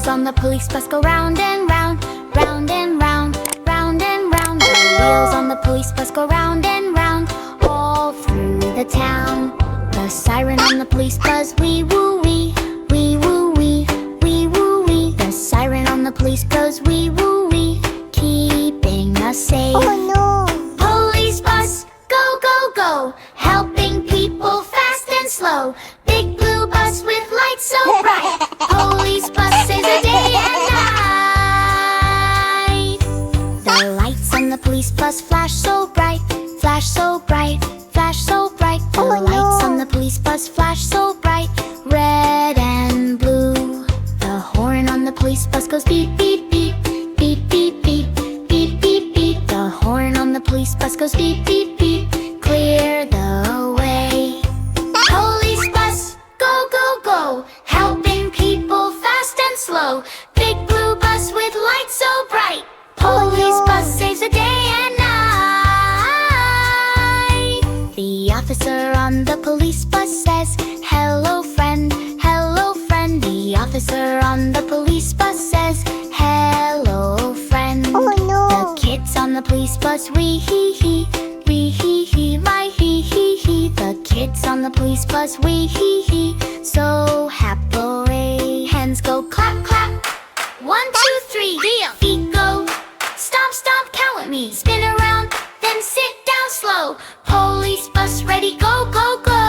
wheels on the police bus go round and round, round and round, round and round. The wheels on the police bus go round and round, all through the town. The siren on the police bus, wee woo wee, wee woo wee, wee woo wee. The siren on the police goes wee woo wee, keeping us safe. Oh no! Police bus, go go go, helping people fast and slow. Big blue bus with lights so bright. Police bus saves the day and night. The lights on the police bus flash so bright, flash so bright, flash so bright. The Oh, no. lights on the police bus flash so bright, red and blue. The horn on the police bus goes beep beep beep, beep beep beep, beep beep beep. The horn on the police bus goes beep beep beep, clear the way. Police bus, go go go, helping people fast and slow. Big blue bus with lights so bright. Police no. bus saves the day and night. The officer on the police bus says, hello friend, hello friend. The officer on the police bus says, hello friend. Oh no! The kids on the police bus, wee hee hee, wee hee hee, my hee hee hee. The kids on the police bus, wee hee hee, so happily. Hands go clap clap, 1, 2, 3. Feet go stomp stomp, count with me. Spin around, then sit down slow. Police bus ready, go go go.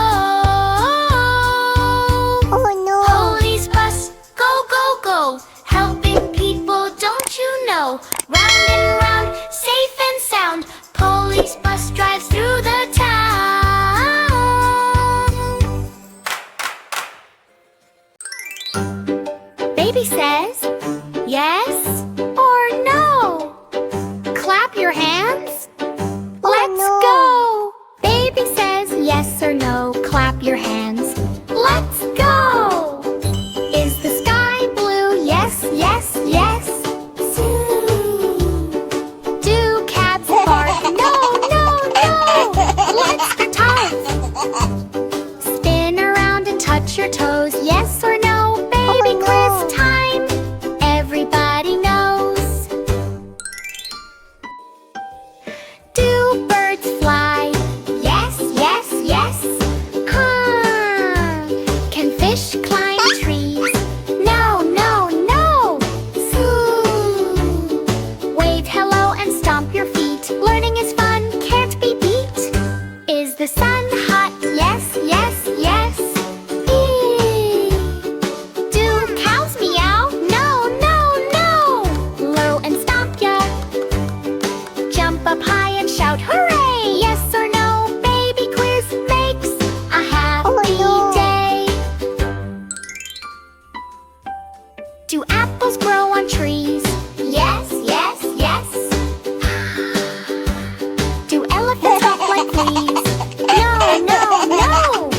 Oh no! Police bus, go go go, helping people, don't you know? Round and round, safe and sound. Police bus drives through the town. Baby says, yes or no? Clap your hands. Let's no. go. Baby says, yes or no? Clap your hands. Let's go. Is the sky blue? Yes, yes, yes. Do cats bark? No, no, no. Let's start. Spin around and touch your toes. Yes or no? Baby no. quiz time. Everybody knows. Do birds fly? Yes, yes, yes. Can fish climb trees? No, no, no. Wave hello and stomp your feet. Learning is fun, can't be beat. Is the sun hot? Yes, yes, yes. Do cows meow? No, no, no. Low and stomp ya. Jump up high and shout hooray! Yes or no? Baby quiz makes a happy no. day. Do apples grow on trees? Yes, yes, yes. Do elephants walk like fleas? No, no, no.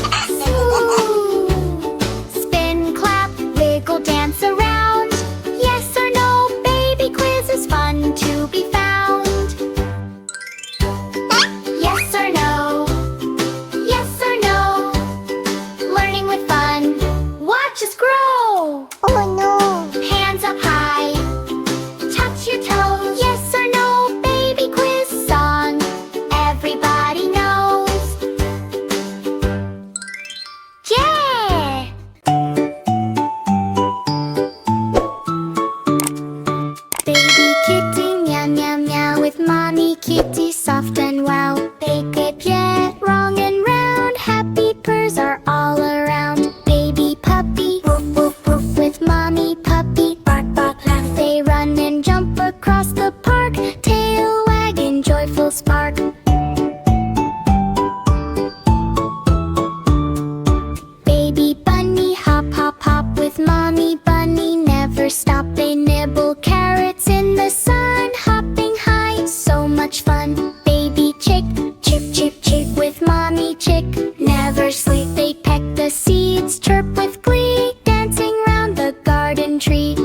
Spin, clap, wiggle, dance around. Yes or no? Baby quiz is fun to be found. Yes or no? Yes or no? Learning with fun. Watch us grow. Oh no! Hands up high. Touch your toes. Yes or no? Baby quiz song. Everybody knows. Yeah! Baby kitty meow meow meow with mommy kitty soft and wow. They could get wrong and round. Happy purrs are all around. Baby puppy woof woof woof with mommy puppy bark bark laugh. They run and jump across the park. Tail wagging joyful spark. Baby bunny hop hop hop with mommy bunny never stop. They nibble carrots in the sun, hopping high, so much fun. Baby chick chip chip chip with mommy chick never sleep. They peck the seeds, chirp with glee, dancing round the garden tree.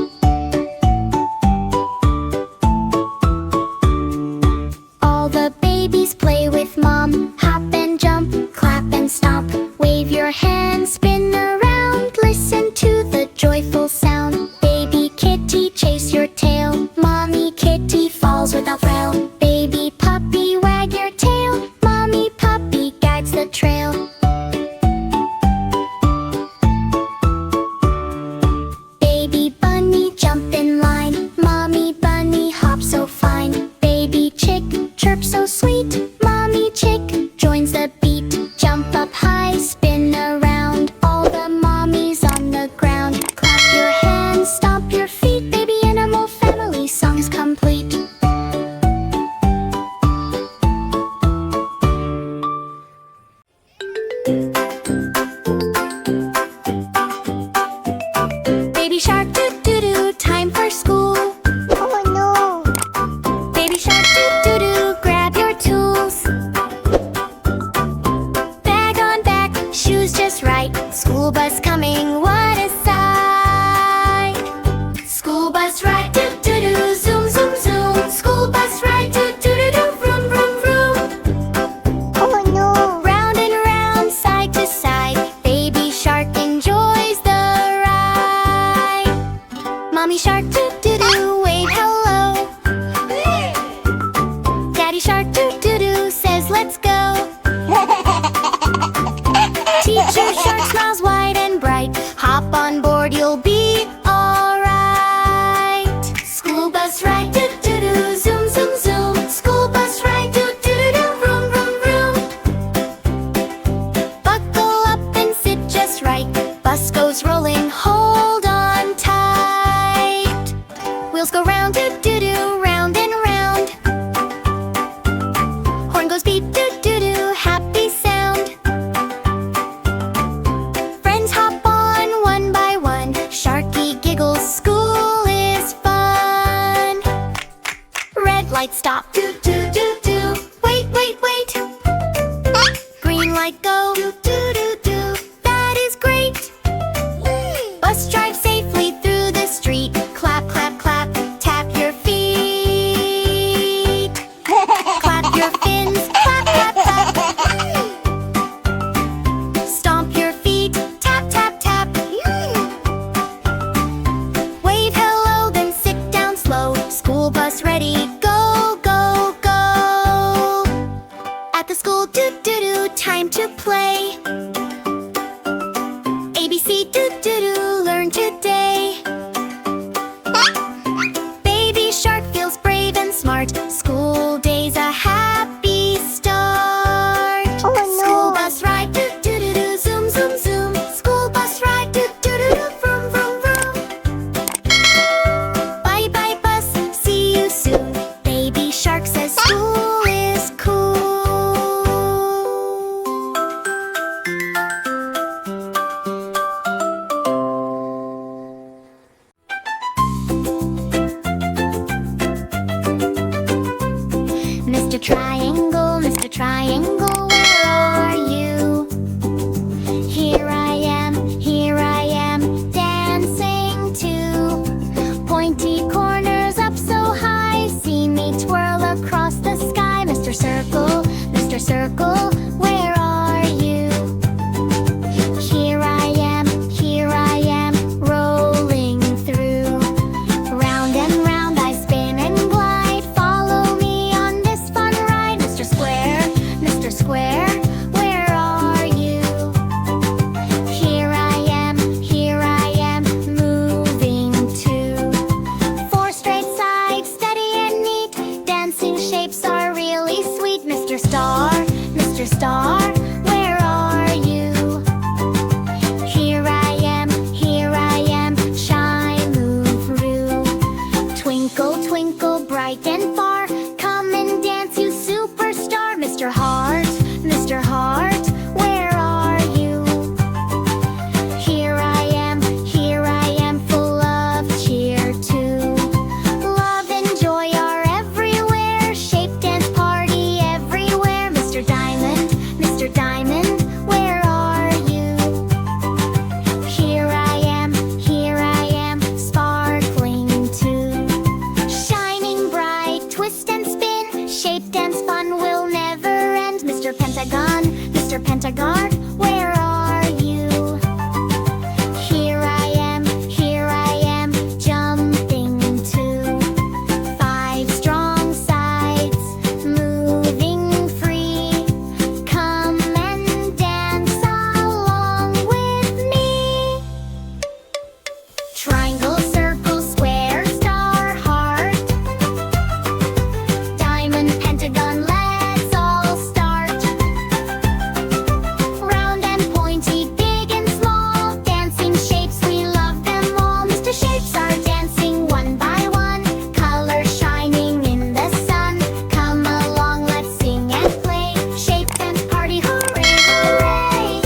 All the babies play with mom, hop and jump, clap and stomp. Wave your hands, spin around, listen to the joyful sound. Baby kid Mommy shark doo-doo-doo, wave hello. Daddy shark doo-doo-doo says let's go. Teacher shark smiles wide and bright. Hop on board, you'll be alright. School bus ride doo-doo-doo, zoom zoom zoom. School bus ride doo-doo-doo, vroom vroom vroom. Buckle up and sit just right. Bus goes rolling, hold on tight. Wheels go round doo-doo-doo, round and round. Horn goes beep doo-doo-doo, happy sound. Friends hop on one by one. Sharky giggles, school is fun. Red light stop, doo-doo-doo-doo. Wait, wait, wait. Green light go, doo-doo-doo-doo. That is great. Bus drive safely through the street. Clap, clap, clap, tap your feet. Clap your fins, clap, clap, clap. Stomp your feet, tap, tap, tap. Wave hello, then sit down slow. School bus ready, go, go, go. At the school, doo-doo-doo, time to play. ABC, doo-doo-doo, learn today. Baby shark feels brave and smart. School day's a happy start. Oh, no. School bus ride, doo-doo-doo-doo, zoom, zoom, zoom. School bus ride, doo-doo-doo-doo, vroom, vroom, vroom. Bye, bye, bus, see you soon. Baby shark says school is cool. Mr. Triangle, Mr. Triangle, where are you? Here I am, dancing too. Pointy corners up so high, see me twirl across the sky. Mr. Circle, where are you? Here I am, rolling through. Round and round I spin and glide. Follow me on this fun ride. Mr. Square, where are you? Here I am, moving too. Four straight sides, steady and neat. Dancing shapes are really sweet. Mr. Star, where are you? Here I am, shy, move through. Twinkle, twinkle, bright and far. Come and dance, you superstar. Mr. Heart, where are you? Here I am, full of cheer too. Love and joy are everywhere. Shape dance party everywhere. Mr. Diamond, where are you? Here I am, sparkling too. Shining bright, twist and spin. Shape dance fun will never end. Mr. Pentagon, where are you? Here I am, jumping too. Five strong sides, moving free. Come and dance along with me. Triangle, circle, square, star, heart. Diamond, pentagon, let's all start. Round and pointy, big and small. Dancing shapes, we love them all. Mr. Shapes are dancing one by one. Colors shining in the sun. Come along, let's sing and play. Shape dance party, hooray, hooray.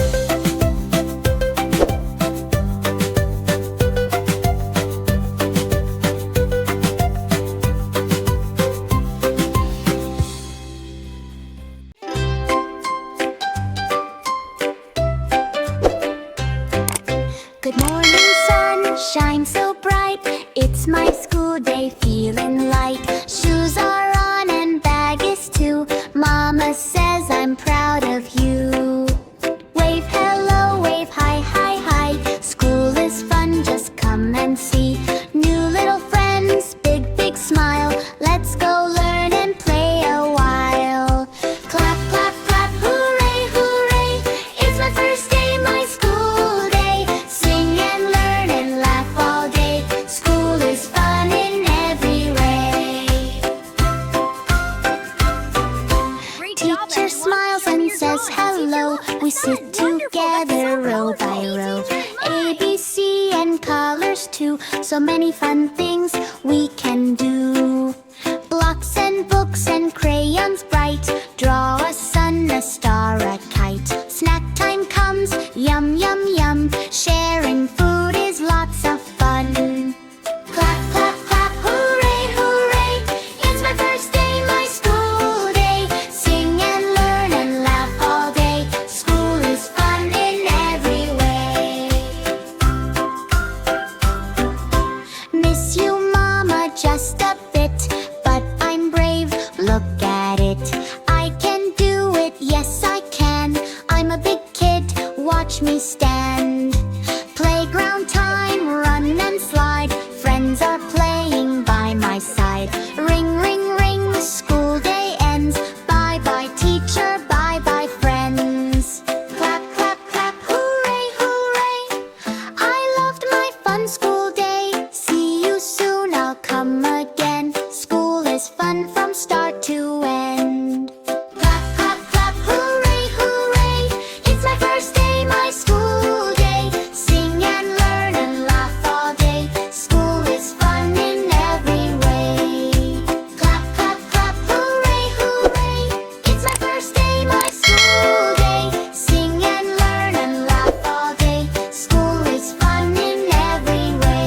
Good morning, sun, shine so bright. It's my school day, feeling light. Shoes are on and bag is too. Mama says I'm proud of you. Wave hello, wave hi, hi, hi. School is fun, just come and see. New toddlers too. So many fun things we can do. Blocks and books and crayons bright. Draw a sun, a star, a kite. Snack time comes, yum, yum, yum. Sharing food is lots of fun. Clap, clap, clap, hooray, hooray. It's my first day, my school day. Sing and learn and laugh all day. School is fun in every way. Miss you, Mama, just a bit, but I'm brave, look at it. I can do it, yes I can. I'm a big kid, watch me stand. Playground time, run and slide. Friends are playing by my side. Ring, ring, ring, school day ends. Bye bye teacher, bye bye friends. Clap, clap, clap, hooray, hooray. I loved my fun school day. See you soon, I'll come again. School is fun from start to end. Clap, clap, clap, hooray, hooray. It's my first day, my school day. Sing and learn and laugh all day. School is fun in every way. Clap, clap, clap, hooray, hooray. It's my first day, my school day. Sing and learn and laugh all day. School is fun in every way.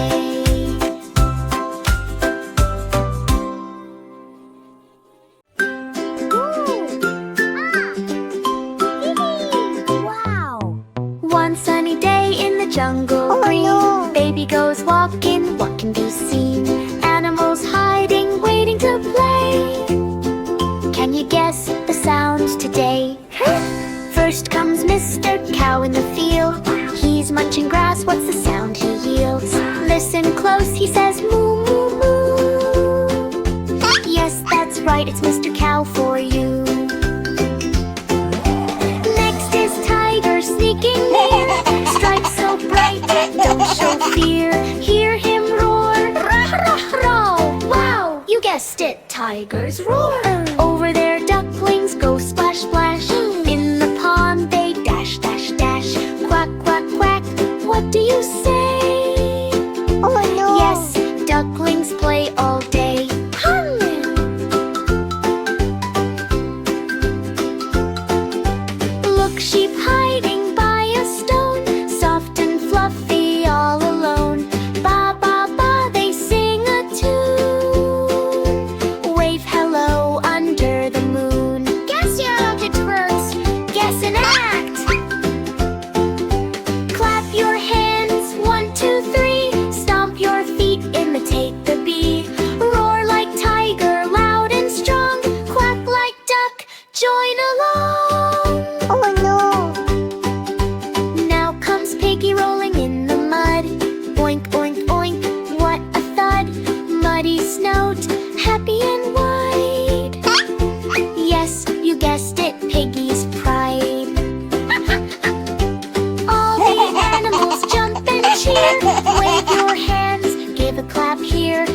Wow. One sunny day in the jungle Oh, green, no. baby goes walking, what can be seen? Animals hiding, waiting to play. Can you guess the sounds today? First comes Mr. Cow in the field. He's munching grass, what's the sound he yields? Listen close, he says moo, moo, moo. Yes, that's right, it's Mr. Cow for you. Next is Tiger sneaking near. Stripes so bright, don't show fear. Hear him roar, rah, rah, rah. Wow, you guessed it, tigers roar. Over there ducklings go splash, splash. In the pond they dash, dash, dash. Quack, quack, quack, what do you say? Oh no. Yes, ducklings play all day. Look, sheep hiding by a stone, soft and fluffy, all alone. Ba, ba, ba, they sing a tune. Wave hello under the moon. Guess your object first, guess and act. Clap your hands, 1, 2, 3. Stomp your feet, imitate the bee. Roar like tiger, loud and strong. Quack like duck, join along. Oh no. Now comes Piggy rolling in the mud. Oink, oink, oink, what a thud. Muddy snout, happy and wide. Yes, you guessed it, Piggy's pride. All the animals jump and cheer. Wave your hands, give a clap here.